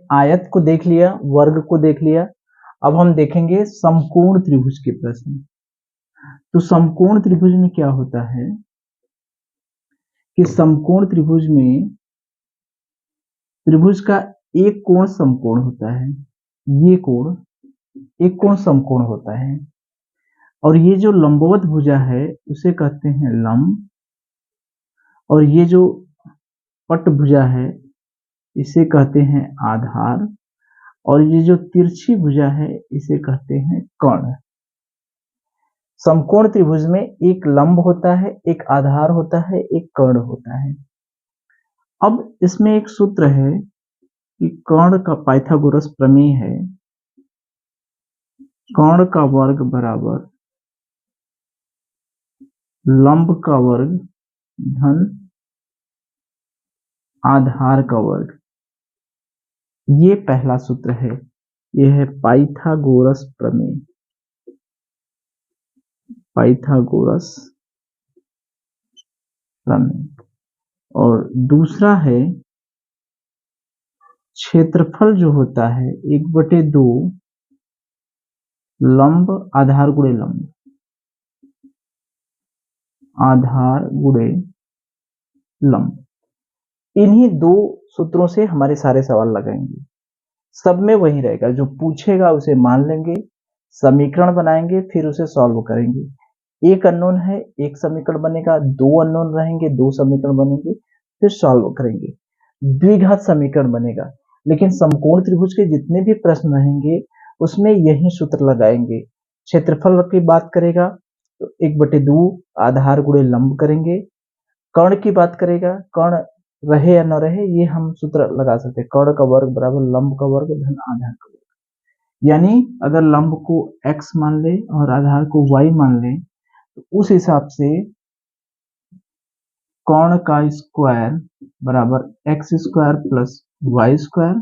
आयत को देख लिया, वर्ग को देख लिया। अब हम देखेंगे समकोण त्रिभुज के प्रश्न। तो समकोण त्रिभुज में क्या होता है कि समकोण त्रिभुज में त्रिभुज का एक कोण समकोण होता है, ये कोण एक कोण समकोण होता है, और ये जो लंबवत भुजा है उसे कहते हैं लंब, और ये जो पट भुजा है इसे कहते हैं आधार, और ये जो तिरछी भुजा है इसे कहते हैं कर्ण। समकोण त्रिभुज में एक लंब होता है, एक आधार होता है, एक कर्ण होता है। अब इसमें एक सूत्र है कि कर्ण का पाइथागोरस प्रमेय है, कर्ण का वर्ग बराबर लंब का वर्ग धन आधार का वर्ग। ये पहला सूत्र है, यह है पाइथागोरस प्रमेय, पाइथागोरस प्रमेय। और दूसरा है क्षेत्रफल जो होता है 1/2 लंब आधार गुणे लंब, आधार गुणे लंब। इन्हीं दो सूत्रों से हमारे सारे सवाल लगाएंगे। सब में वही रहेगा, जो पूछेगा उसे मान लेंगे, समीकरण बनाएंगे, फिर उसे सॉल्व करेंगे। एक अननोन है, एक समीकरण बनेगा, दो अननोन रहेंगे, दो समीकरण बनेंगे, फिर सॉल्व करेंगे, द्विघात समीकरण बनेगा। लेकिन समकोण त्रिभुज के जितने भी प्रश्न रहेंगे उसमें यही सूत्र लगाएंगे। क्षेत्रफल की बात करेगा तो 1/2 आधार गुणे लंब करेंगे। कर्ण की बात करेगा, कर्ण रहे या न रहे ये हम सूत्र लगा सकते हैं, कर्ण का वर्ग बराबर लंब का वर्ग धन आधार का वर्ग। यानी अगर लंब को x मान ले और आधार को y मान ले तो उस हिसाब से कर्ण का स्क्वायर बराबर x² प्लस y²,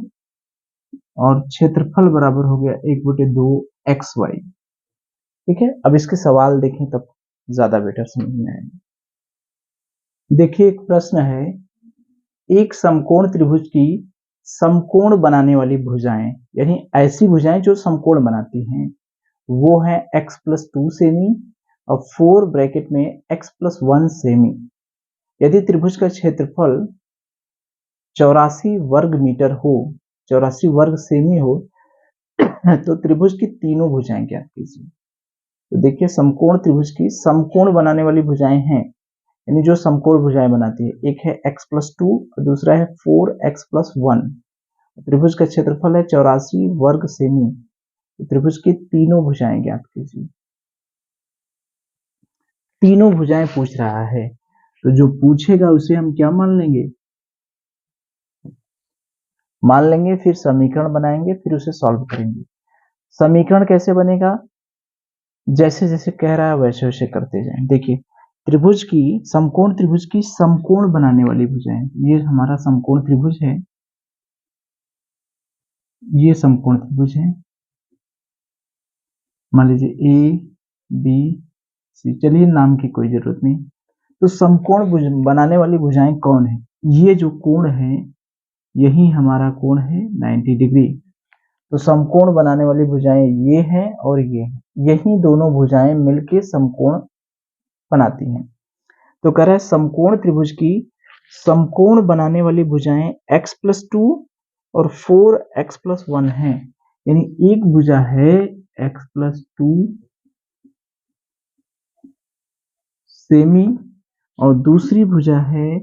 और क्षेत्रफल बराबर हो गया 1/2 xy। ठीक है, अब इसके सवाल देखें तब ज्यादा बेटर समझ में आएगा। देखिए एक प्रश्न है, एक समकोण त्रिभुज की समकोण बनाने वाली भुजाएं, यानी ऐसी भुजाएं जो समकोण बनाती हैं, वो है x+2 सेमी और 4 ब्रैकेट में x+1 सेमी। यदि त्रिभुज का क्षेत्रफल 84 वर्ग मीटर हो, 84 वर्ग सेमी हो, तो त्रिभुज की तीनों भुजाएं ज्ञात कीजिए। तो देखिए समकोण त्रिभुज की समकोण बनाने वाली भुजाएं हैं, यानी जो समकोण भुजाएं बनाती है, एक है x+2 और दूसरा है 4x+1। त्रिभुज का क्षेत्रफल है 84 वर्ग सेमी। तो त्रिभुज की तीनों भुजाएं ज्ञात कीजिए। तीनों भुजाएं पूछ रहा है, तो जो पूछेगा उसे हम क्या मान लेंगे, फिर समीकरण बनाएंगे, फिर उसे सॉल्व करेंगे। समीकरण कैसे बनेगा, जैसे जैसे कह रहा है वैसे वैसे करते जाएं। देखिए त्रिभुज की समकोण त्रिभुज की समकोण बनाने वाली भुजाएं, ये हमारा समकोण त्रिभुज है, ये समकोण त्रिभुज है, मान लीजिए ए बी सी, चलिए नाम की कोई जरूरत नहीं। तो समकोण बनाने वाली भुजाएं कौन है, ये जो कोण है यही हमारा कोण है 90 डिग्री। तो समकोण बनाने वाली भुजाएं ये हैं और ये हैं, यही दोनों भुजाएं मिलके समकोण बनाती हैं। तो कह रहा है समकोण त्रिभुज की समकोण बनाने वाली भुजाएं x+2 और 4x+1 है, यानी एक भुजा है x+2 सेमी और दूसरी भुजा है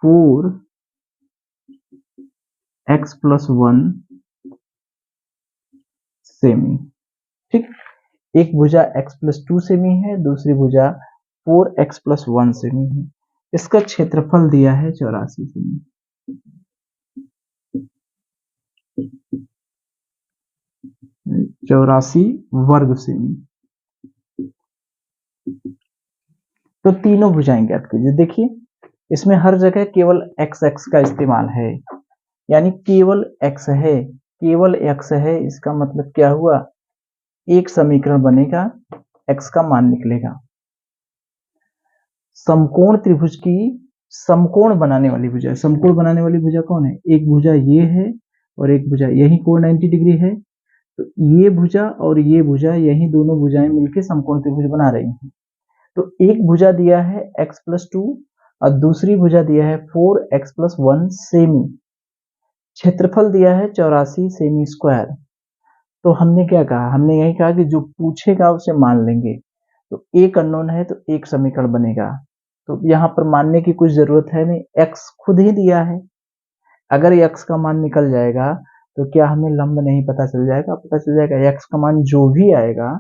4x+1 सेमी। ठीक, एक भुजा x+2 सेमी है, दूसरी भुजा 4x+1 सेमी है। इसका क्षेत्रफल दिया है 84 सेमी। 84 वर्ग सेमी। तो तीनों भुजाएं ज्ञात कीजिए। देखिए इसमें हर जगह केवल x का इस्तेमाल है, यानी केवल x है, केवल x है। इसका मतलब क्या हुआ, एक समीकरण बनेगा, x का मान निकलेगा। समकोण त्रिभुज की समकोण बनाने वाली भुजा, समकोण बनाने वाली भुजा कौन है, एक भुजा ये है और एक भुजा, यही कोण 90 डिग्री है। तो ये भुजा और ये भुजा, यही दोनों भुजाएं मिलकर समकोण त्रिभुज बना रही हैं। तो एक भुजा दिया है x+2 और दूसरी भुजा दिया है 4x+1 सेमी। क्षेत्रफल दिया है 84 सेमी स्क्वायर। तो हमने क्या कहा, हमने यही कहा कि जो पूछेगा उसे मान लेंगे। तो एक अननोन है तो एक समीकरण बनेगा, तो यहाँ पर मानने की कुछ जरूरत है नहीं, x खुद ही दिया है। अगर x का मान निकल जाएगा तो क्या हमें लंब नहीं पता चल जाएगा? पता चल जाएगा। x का मान जो भी आएगा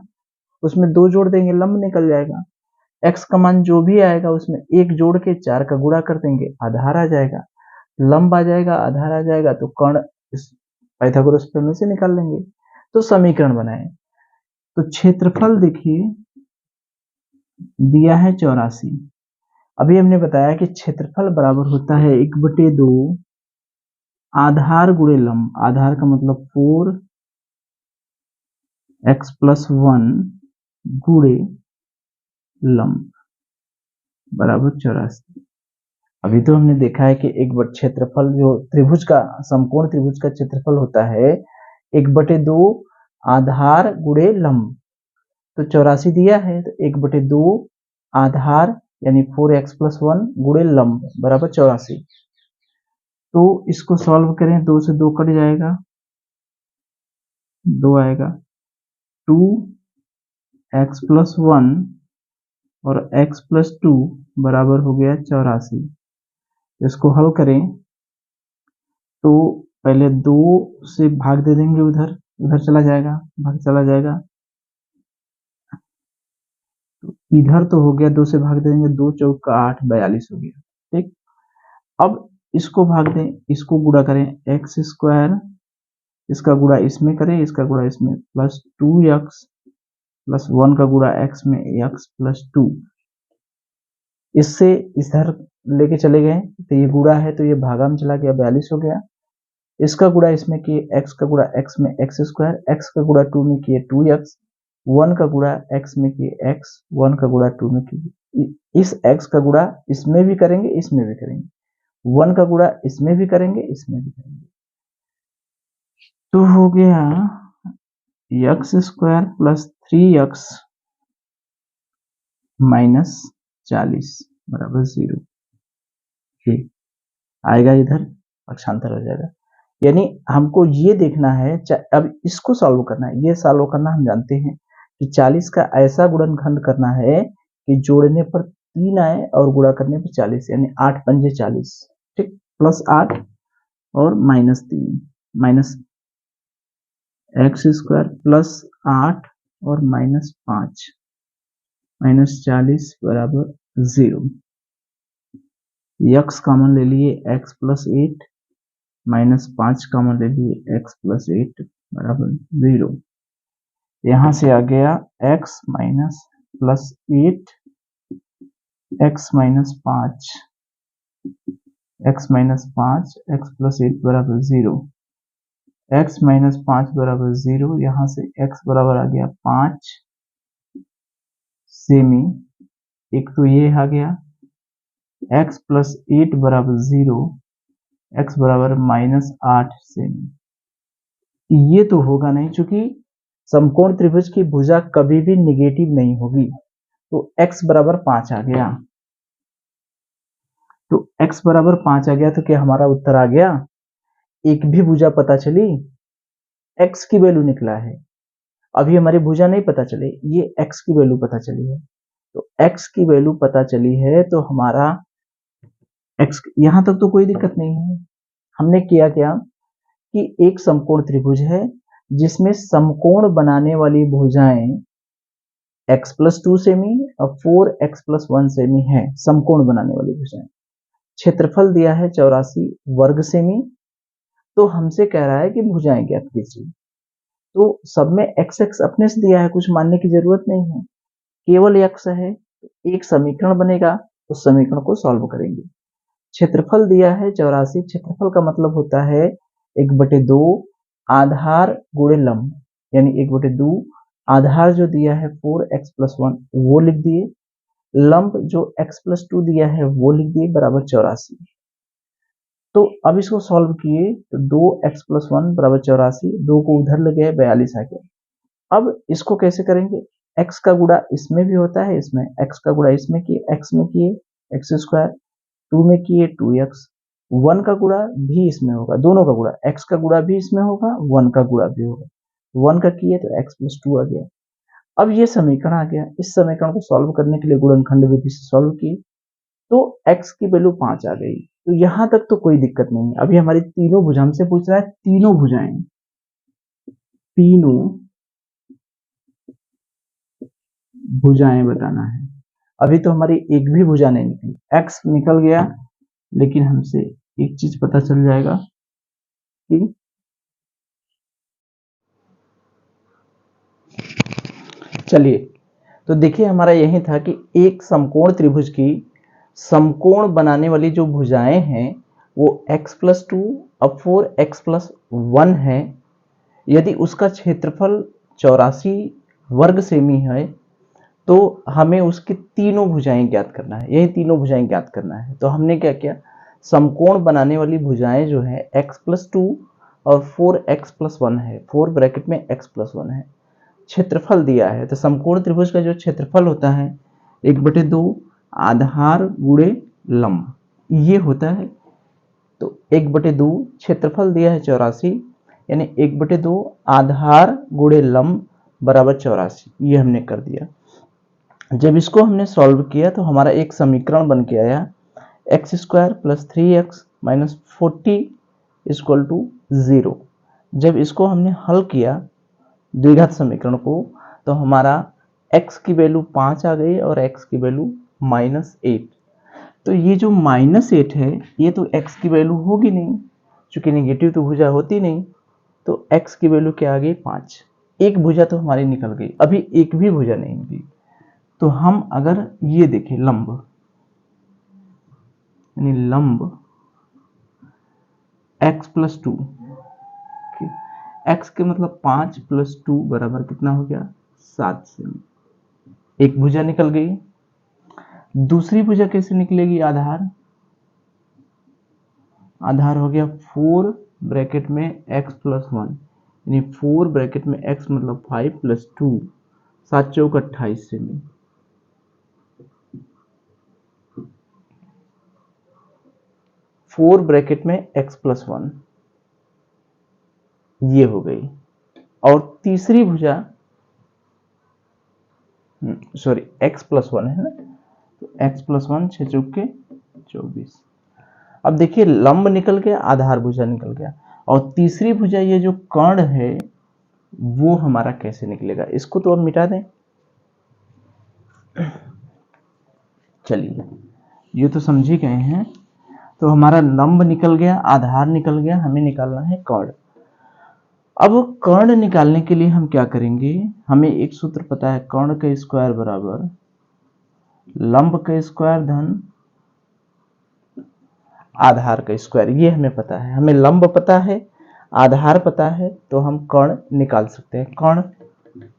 उसमें 2 जोड़ देंगे, लंब निकल जाएगा। x का मान जो भी आएगा उसमें 1 जोड़ के 4 का गुणा कर देंगे, आधार आ जाएगा। लंब आ जाएगा, आधार आ जाएगा, तो कर्ण इस पाइथागोरस प्रमेय से निकाल लेंगे। तो समीकरण बनाए। तो क्षेत्रफल देखिए दिया है 84। अभी हमने बताया कि क्षेत्रफल बराबर होता है 1/2 आधार गुणे लंब। आधार का मतलब 4x+1 गुणे लंब बराबर 84। अभी तो हमने देखा है कि एक क्षेत्रफल जो त्रिभुज का, समकोण त्रिभुज का क्षेत्रफल होता है 1/2 आधार गुणे लंब। तो 84 दिया है तो 1/2 आधार यानी 4x+1 गुणे लंब बराबर 84। तो इसको सॉल्व करें, 2 से 2 कट जाएगा, 2 आएगा। 2x+1 और x+2 बराबर हो गया 84। इसको हल करें तो पहले 2 से भाग दे देंगे, उधर उधर चला जाएगा, भाग चला जाएगा। तो इधर तो हो गया, 2 से भाग देंगे, 2 चौका 8, 42 हो गया। ठीक, अब इसको भाग दें, इसको गुणा करें, x², इसका गुणा इसमें करें, इसका गुणा इसमें, प्लस 2x+1 का गुणा x में x+2। इससे इधर लेके चले गए तो ये गुणा है तो ये भागा में चला गया, 42 हो गया। इसका गुणा इसमें किए, x का गुणा x में x², x का गुणा 2 में किए 2x, 1 का गुणा x में किए x, 1 का गुणा 2 में किए। इस x का गुणा इसमें भी करेंगे, इसमें भी करेंगे, 1 का गुणा इसमें भी करेंगे, इसमें भी करेंगे। तो हो गया x² प्लस 3x माइनस 40 बराबर 0। ठीक, आएगा इधर, पक्षांतर हो जाएगा। यानी हमको ये देखना है, अब इसको सॉल्व करना है। ये सॉल्व करना हम जानते हैं कि 40 का ऐसा गुणनखंड करना है कि जोड़ने पर 3 आए और गुणा करने पर 40, यानी 8 पंजे 40। ठीक, प्लस 8 और माइनस 3, माइनस x² प्लस 8 और माइनस 5, माइनस 40 बराबर 0। x कॉमन ले लिए, x+8 माइनस 5 कॉमन ले लिए, x+8 बराबर 0। यहां से आ गया x minus plus 8, x minus 5, x minus 5, x+8 बराबर 0। x माइनस 5 बराबर 0, यहां से x बराबर आ गया 5 सेमी। एक तो ये आ गया, x+8 बराबर 0, x बराबर -8 सेमी। ये तो होगा नहीं, चूंकि समकोण त्रिभुज की भुजा कभी भी निगेटिव नहीं होगी। तो x बराबर 5 आ गया, तो x बराबर 5 आ गया, तो क्या हमारा उत्तर आ गया? एक भी भुजा पता चली, x की वैल्यू निकला है। अभी हमारी भुजा नहीं पता चली, ये x की वैल्यू पता चली है। तो x की वैल्यू पता चली है तो हमारा x, यहां तक तो कोई दिक्कत नहीं है। हमने किया क्या कि एक समकोण त्रिभुज है जिसमें समकोण बनाने वाली भुजाएं x+2 सेमी और 4x+1 सेमी है, समकोण बनाने वाली भुजाएं। क्षेत्रफल दिया है 84 वर्ग सेमी। तो हमसे कह रहा है कि भुजाएं ज्ञात कीजिए। तो सब में x x अपने से दिया है, कुछ मानने की जरूरत नहीं है, केवल x है। एक समीकरण बनेगा, उस समीकरण को सॉल्व करेंगे। क्षेत्रफल दिया है 84, क्षेत्रफल का मतलब होता है 1/2 आधार गुणे लंब, यानी 1/2 आधार जो दिया है 4x+1 वो लिख दिए, लंब जो x+2 दिया है वो लिख दिए, बराबर 84। तो अब इसको सॉल्व किए तो 2x+1 बराबर 84, 2 को उधर ले गए 42 आ गया। अब इसको कैसे करेंगे, x का गुणा इसमें भी होता है, इसमें x का गुणा इसमें किए, x में किए एक्स स्क्वायर, 2 में किए 2x, 1 का गुणा भी इसमें होगा, दोनों का गुणा, x का गुणा भी इसमें होगा, 1 का गुणा भी होगा, 1 का किए तो x+2 आ गया। अब ये समीकरण आ गया, इस समीकरण को सॉल्व करने के लिए गुणनखंड विधि से सॉल्व किए तो x की वैल्यू 5 आ गई। तो यहां तक तो कोई दिक्कत नहीं है। अभी हमारी तीनों भुजा हमसे पूछ रहा है, तीनों भुजाएं बताना है। अभी तो हमारी एक भी भुजा नहीं निकली, x निकल गया, लेकिन हमसे एक चीज पता चल जाएगा कि चलिए, तो देखिए हमारा यही था कि एक समकोण त्रिभुज की समकोण बनाने वाली जो भुजाएं हैं वो x+2 और 4x+1 है। यदि उसका क्षेत्रफल 84 वर्ग सेमी है तो हमें उसकी तीनों भुजाएं ज्ञात करना है, यही तीनों भुजाएं ज्ञात करना है। तो हमने क्या किया, समकोण बनाने वाली भुजाएं जो है x+2 और 4x+1 है, 4 ब्रैकेट में x+1 है, क्षेत्रफल दिया है। तो समकोण त्रिभुज का जो क्षेत्रफल होता है 1/2 आधार गुणे लंब, ये होता है। तो 1/2 क्षेत्रफल दिया है 84, यानी 1/2 आधार गुणे लंब बराबर 84, ये हमने कर दिया। जब इसको हमने सॉल्व किया तो हमारा एक समीकरण बन के आया, x² + 3x - 40 = 0। जब इसको हमने हल किया द्विघात समीकरण को तो हमारा x की वैल्यू 5 आ गई और x की वैल्यू -8। तो ये जो -8 है ये तो x की वैल्यू होगी नहीं, क्योंकि नेगेटिव तो भुजा होती नहीं, तो x की वैल्यू क्या आ गई 5। एक भुजा तो हमारी निकल गई, अभी एक भी भुजा नहीं निकली। तो हम अगर ये देखें लंब, यानी लंब x+2, x के मतलब 5 + 2 बराबर कितना हो गया 7 सेमी, एक भुजा निकल गई। दूसरी भुजा कैसे निकलेगी, आधार हो गया 4 ब्रैकेट में x+1, यानी 4 ब्रैकेट में x मतलब 5 + 2, 7 चौक 28 सेमी, 4 ब्रैकेट में x+1, ये हो गई। और तीसरी भुजा सॉरी x+1 है ना, तो x+1 6 चौके 24। अब देखिए लंब निकल गया, आधार भुजा निकल गया, और तीसरी भुजा ये जो कर्ण है वो हमारा कैसे निकलेगा, इसको तो अब मिटा दें। चलिए ये तो समझ ही गए हैं। तो हमारा लंब निकल गया, आधार निकल गया, हमें निकालना है कर्ण। अब कर्ण निकालने के लिए हम क्या करेंगे, हमें एक सूत्र पता है, कर्ण का स्क्वायर बराबर लंब का स्क्वायर धन आधार का स्क्वायर, ये हमें पता है। हमें लंब पता है, आधार पता है, तो हम कर्ण निकाल सकते हैं। कर्ण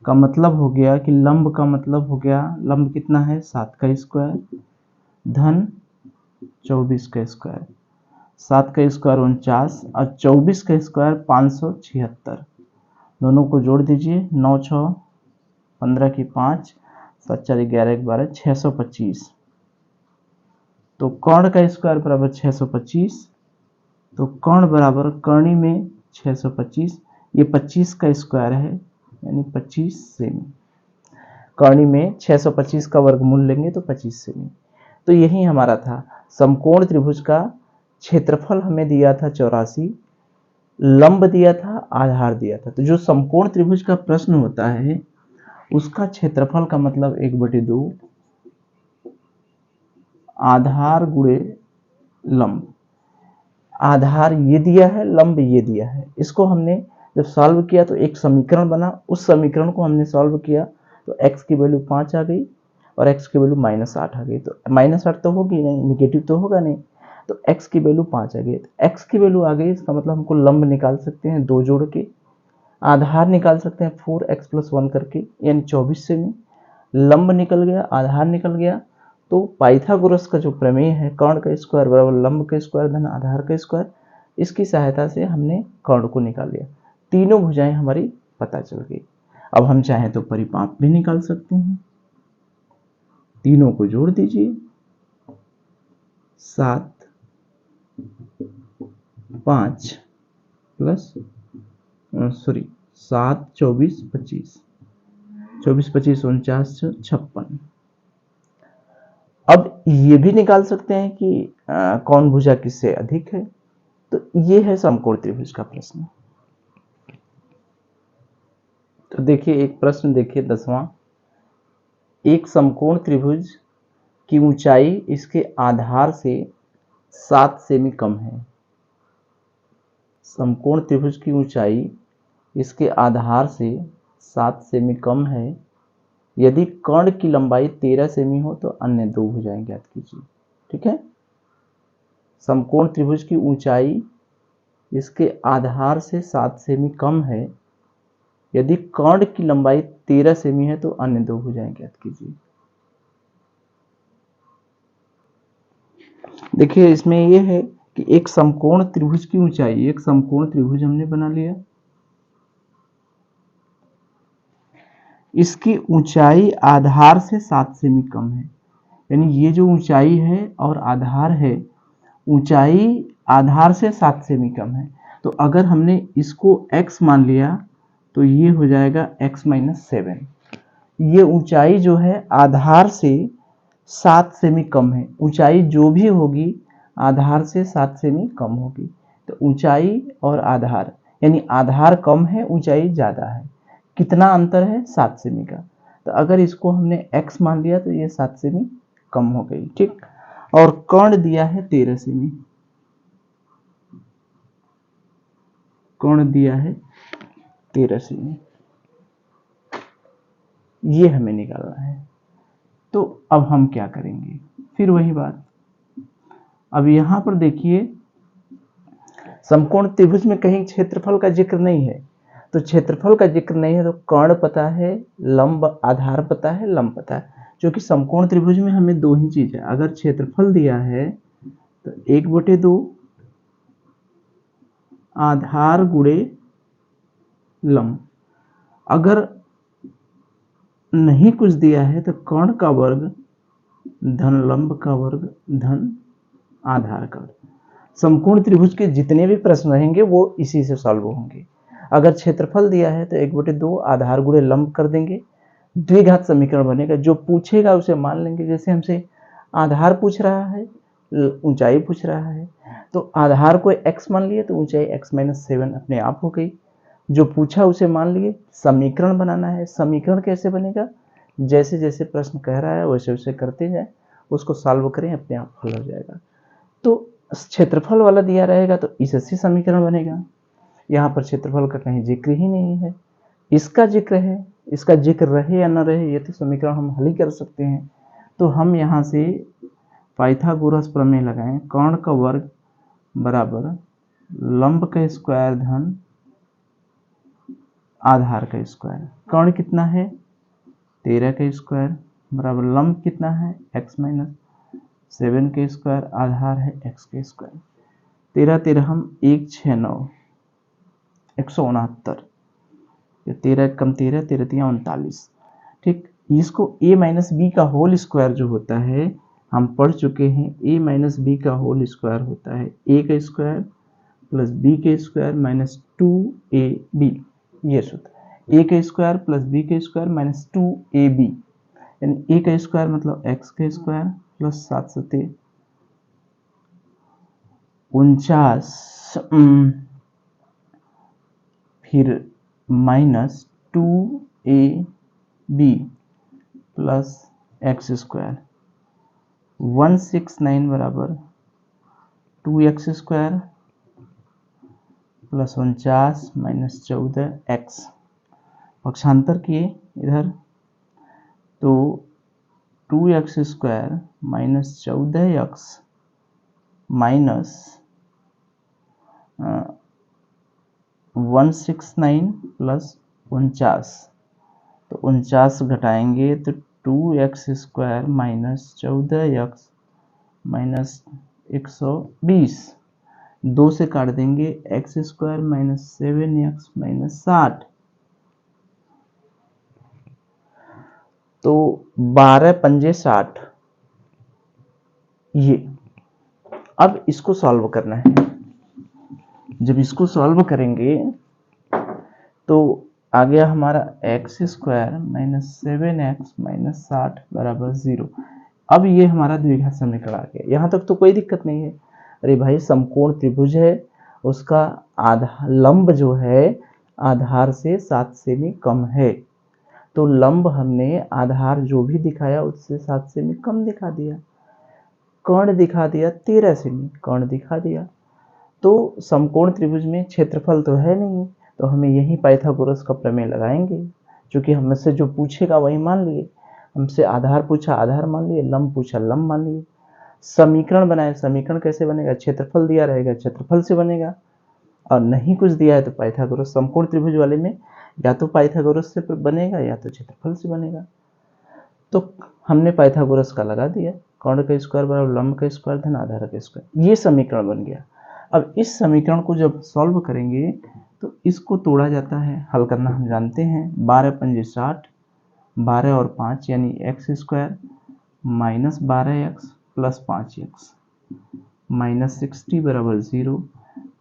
का मतलब हो गया कि लंब का मतलब हो गया, लंब कितना है 7 का स्क्वायर धन 24 का स्क्वायर, 7 का स्क्वायर 49 और 24 का स्क्वायर 576, दोनों को जोड़ दीजिए, 9 6 15 की 5, 7 4 11 12 625। तो कर्ण का स्क्वायर बराबर 625, तो कर्ण बराबर कर्णी में 625, ये 25 का स्क्वायर है यानी 25 सेमी, कर्णी में 625 का वर्गमूल लेंगे तो 25 सेमी। तो यही हमारा था, समकोण त्रिभुज का क्षेत्रफल हमें दिया था 84, लंब दिया था, आधार दिया था। तो जो समकोण त्रिभुज का प्रश्न होता है उसका क्षेत्रफल का मतलब 1/2 आधार गुणे लंब, आधार ये दिया है, लंब ये दिया है। इसको हमने जब सॉल्व किया तो एक समीकरण बना, उस समीकरण को हमने सॉल्व किया तो x की वैल्यू 5 आ गई और x की वैल्यू -8 आ गई। तो -8 तो होगी नहीं, निगेटिव तो होगा नहीं, तो x की वैल्यू 5 आ गई। तो x की वैल्यू आ गई, इसका मतलब हमको लंब निकाल सकते हैं 2 जोड़ के, आधार निकाल सकते हैं 4x+1 करके, यानी 24 सेमी। लंब निकल गया, आधार निकल गया, तो पाइथागोरस का जो प्रमेय है कर्ण का स्क्वायर बराबर लंब का स्क्वायर धन आधार का स्क्वायर, इसकी सहायता से हमने कर्ण को निकाल लिया। तीनों भुजाएं हमारी पता चल गई। अब हम चाहें तो परिमाप भी निकाल सकते हैं। तीनों को जोड़ दीजिए, 7 5 प्लस 7 24 25 24 25 49 56। अब ये भी निकाल सकते हैं कि कौन भुजा किससे अधिक है। तो ये है समकोण त्रिभुज का प्रश्न। तो देखिए एक प्रश्न देखिए 10वां, एक समकोण त्रिभुज की ऊंचाई इसके आधार से 7 सेमी कम है। समकोण त्रिभुज की ऊंचाई इसके आधार से 7 सेमी कम है। यदि कर्ण की लंबाई 13 सेमी हो तो अन्य दो भुजाएं ज्ञात कीजिए। ठीक है, समकोण त्रिभुज की ऊंचाई इसके आधार से 7 सेमी कम है। यदि कर्ण की लंबाई 13 सेमी है तो अन्य दो भुजाएं ज्ञात कीजिए। देखिए इसमें यह है कि एक समकोण त्रिभुज की ऊंचाई, एक समकोण त्रिभुज हमने बना लिया, इसकी ऊंचाई आधार से 7 सेमी कम है। यानी ये जो ऊंचाई है और आधार है, ऊंचाई आधार से 7 सेमी कम है। तो अगर हमने इसको x मान लिया तो ये हो जाएगा x - 7। ये ऊंचाई जो है आधार से 7 सेमी कम है। ऊंचाई जो भी होगी आधार से 7 सेमी कम होगी। तो ऊंचाई और आधार, यानी आधार कम है ऊंचाई ज़्यादा है। कितना अंतर है? 7 सेमी का। तो अगर इसको हमने x मान लिया तो ये 7 सेमी कम हो गई। ठीक, और कर्ण दिया है 13 सेमी, कर्ण दिया है 13 सेमी, ये हमें निकालना है। तो अब हम क्या करेंगे? फिर वही बात, अब यहां पर देखिए समकोण त्रिभुज में कहीं क्षेत्रफल का जिक्र नहीं है। तो क्षेत्रफल का जिक्र नहीं है तो कर्ण पता है, लंब आधार पता है, लंब पता है। क्योंकि समकोण त्रिभुज में हमें दो ही चीज है। अगर क्षेत्रफल दिया है तो 1/2 आधार गुणे लंब। अगर नहीं कुछ दिया है तो कर्ण का वर्ग धन लंब का वर्ग धन आधार का वर्ग। समकोण त्रिभुज के जितने भी प्रश्न रहेंगे वो इसी से सॉल्व होंगे। अगर क्षेत्रफल दिया है तो 1/2 आधार गुणे लंब कर देंगे, द्विघात समीकरण बनेगा। जो पूछेगा उसे मान लेंगे। जैसे हमसे आधार पूछ रहा है, ऊंचाई पूछ रहा है, तो आधार को x मान लिए तो ऊंचाई x - 7 अपने आप हो गई। जो पूछा उसे मान लिए। समीकरण बनाना है, समीकरण कैसे बनेगा? जैसे जैसे प्रश्न कह रहा है वैसे वैसे करते जाए, उसको सॉल्व करें, अपने आप हल हो जाएगा। तो क्षेत्रफल वाला दिया रहेगा तो इससे समीकरण बनेगा। यहाँ पर क्षेत्रफल का कहीं जिक्र ही नहीं है, इसका जिक्र है। इसका जिक्र रहे या न रहे ये तो समीकरण हम हल ही कर सकते हैं। तो हम यहाँ से पाइथागोरस प्रमेय लगाएं, कर्ण का वर्ग बराबर लंब का स्क्वायर धन आधार का स्क्वायर। कर्ण कितना है? 13 का स्क्वायर बराबर लंब कितना है? x - 7 के स्क्वायर, आधार है x के स्क्वायर। 13 13 हम 169 169। 13 कम 13 13 39। ठीक, इसको a - b का होल स्क्वायर जो होता है हम पढ़ चुके हैं। a - b का होल स्क्वायर होता है a का स्क्वायर प्लस b के स्क्वायर माइनस 2ab। ये सूत्र a का स्क्वायर प्लस b का स्क्वायर माइनस 2ab, यानी a का स्क्वायर मतलब x का स्क्वायर प्लस 7 सते 49, फिर minus 2ab plus x square 169 बराबर 2x square plus 49 minus 14x। पक्षांतर किए इधर तो 2x square minus 14x minus 169 plus 49, तो 49 घटाएंगे तो 2x² माइनस 14x माइनस 120, 2 से काट देंगे x² माइनस 7x माइनस 60, तो 12 पंजे 60। ये अब इसको सॉल्व करना है। जब इसको सॉल्व करेंगे तो आ गया हमारा x² माइनस 7x माइनस 60 बराबर 0। अब ये हमारा द्विघात समीकरण आ गया। यहाँ तक तो कोई दिक्कत नहीं है। अरे भाई समकोण त्रिभुज है, उसका लंब जो है आधार से 7 सेमी कम है, तो लंब हमने आधार जो भी दिखाया उससे 7 सेमी कम दिखा दिया। कर्ण दिखा दिया 13 सेमी, कर्ण दिखा दिया। तो समकोण त्रिभुज में क्षेत्रफल तो है नहीं, तो हमें यही पाइथागोरस का प्रमेय लगाएंगे। क्योंकि हमसे जो पूछेगा वही मान लिए। हमसे आधार पूछा आधार मान लिए, लंब पूछा लंब मान लिए। समीकरण बनाए, समीकरण कैसे बनेगा? क्षेत्रफल दिया रहेगा क्षेत्रफल से बनेगा, और नहीं कुछ दिया है तो पाइथागोरस। समकोण त्रिभुज वाले में या तो पाइथागोरस से बनेगा या तो क्षेत्रफल से बनेगा। तो हमने पाइथागोरस का लगा दिया, कर्ण का स्क्वायर बराबर लंब का स्क्वायर धन आधार का स्क्वायर, ये समीकरण बन गया। अब इस समीकरण को जब सॉल्व करेंगे तो इसको तोड़ा जाता है, हल करना हम जानते हैं। 12 पंजे 60, 12 और 5 यानी x² minus 12x plus 5x minus 60 बराबर 0।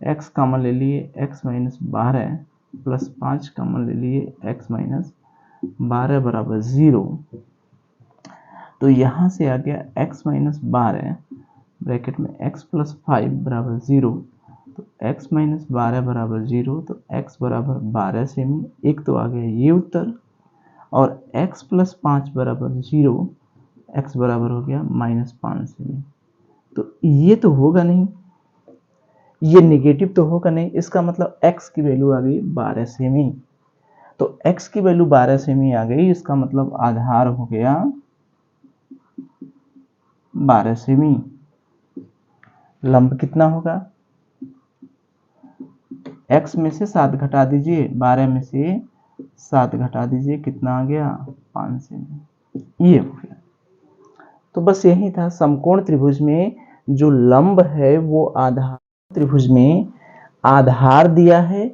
x कॉमन ले लिए, x माइनस 12 प्लस 5 कॉमन ले लिए, x माइनस 12 बराबर 0। तो यहाँ से आ गया x माइनस 12 ब्रैकेट में x प्लस 5 बराबर 0। तो x माइनस 12 बराबर 0, तो x बराबर 12 सेमी। एक तो आ गया ये उत्तर, और x प्लस 5 बराबर 0, x बराबर हो गया माइनस 5 सेमी। तो ये तो होगा नहीं, ये नेगेटिव तो होगा नहीं, इसका मतलब x की वैल्यू आ गई 12 सेमी। तो x की वैल्यू 12 सेमी आ गई, इसका मतलब आधार हो गया 12 सेमी। लंब कितना होगा? x में से 7 घटा दीजिए, 12 में से 7 घटा दीजिए, कितना आ गया? 5 सेमी। ये हो गया। तो बस यही था। समकोण त्रिभुज में जो लंब है वो आधार, त्रिभुज में आधार दिया है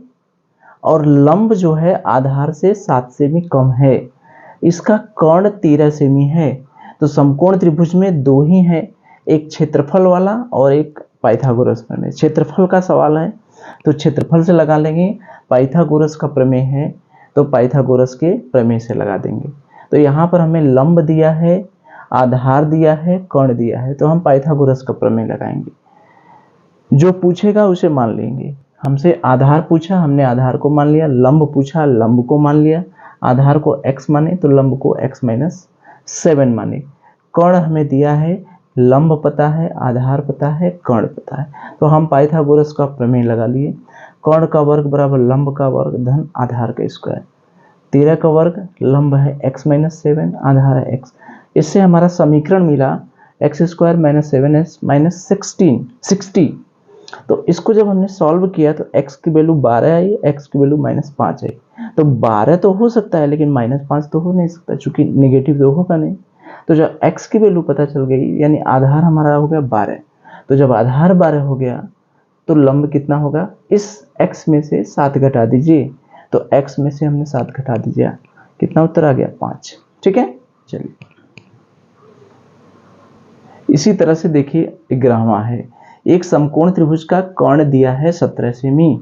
और लंब जो है आधार से 7 सेमी कम है। इसका कर्ण 13 सेमी है। तो समकोण त्रिभुज में दो ही है, एक क्षेत्रफल वाला और एक पाइथागोरस प्रमेय। क्षेत्रफल का सवाल है तो क्षेत्रफल से लगा लेंगे, पाइथागोरस का प्रमेय है तो पाइथागोरस के प्रमेय से लगा देंगे। तो यहाँ पर हमें लंब दिया है, आधार दिया है, कर्ण दिया है, तो हम पाइथागोरस का प्रमेय लगाएंगे। जो पूछेगा उसे मान लेंगे। हमसे आधार पूछा, हमने आधार को मान लिया। लंब पूछा, लंब को मान लिया। आधार को x माने तो लंब को x माइनस 7 माने। कर्ण हमें दिया है, लंब पता है, आधार पता है, कर्ण पता है, तो हम पाइथागोरस का प्रमेय लगा लिए। कर्ण का वर्ग बराबर लंब का वर्ग धन आधार का स्क्वायर। 13 का वर्ग, लंब है x माइनस 7, आधार है x। इससे हमारा समीकरण मिला x² माइनस 7x माइनस 60। तो इसको जब हमने सॉल्व किया तो x की वैल्यू 12 आई, x की वैल्यू माइनस 5 आई। तो 12 तो हो सकता है लेकिन माइनस 5 तो हो नहीं सकता, चूंकि नेगेटिव तो होगा नहीं। तो जब x की वैल्यू पता चल गई, यानी आधार हमारा हो गया 12। तो जब आधार 12 हो गया तो लंब कितना होगा? इस x में से 7 घटा दीजिए, तो x में से हमने 7 घटा दीजिए, कितना उत्तर आ गया? 5। ठीक है, चलिए इसी तरह से देखिए 11वां है। एक समकोण त्रिभुज का कर्ण दिया है 17 सेमी,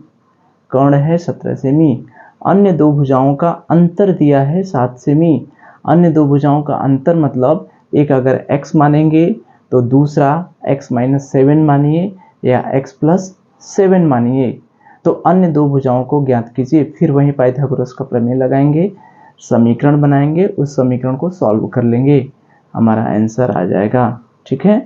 कर्ण है 17 सेमी। अन्य दो भुजाओं का अंतर दिया है 7 सेमी। अन्य दो भुजाओं का अंतर मतलब एक अगर x मानेंगे तो दूसरा x माइनस 7 मानिए या x प्लस 7 मानिए। तो अन्य दो भुजाओं को ज्ञात कीजिए। फिर वहीं पाइथागोरस का प्रमेय लगाएंगे, समीकरण बनाएंगे, उस समीकरण को सॉल्व कर लेंगे, हमारा आंसर आ जाएगा। ठीक है।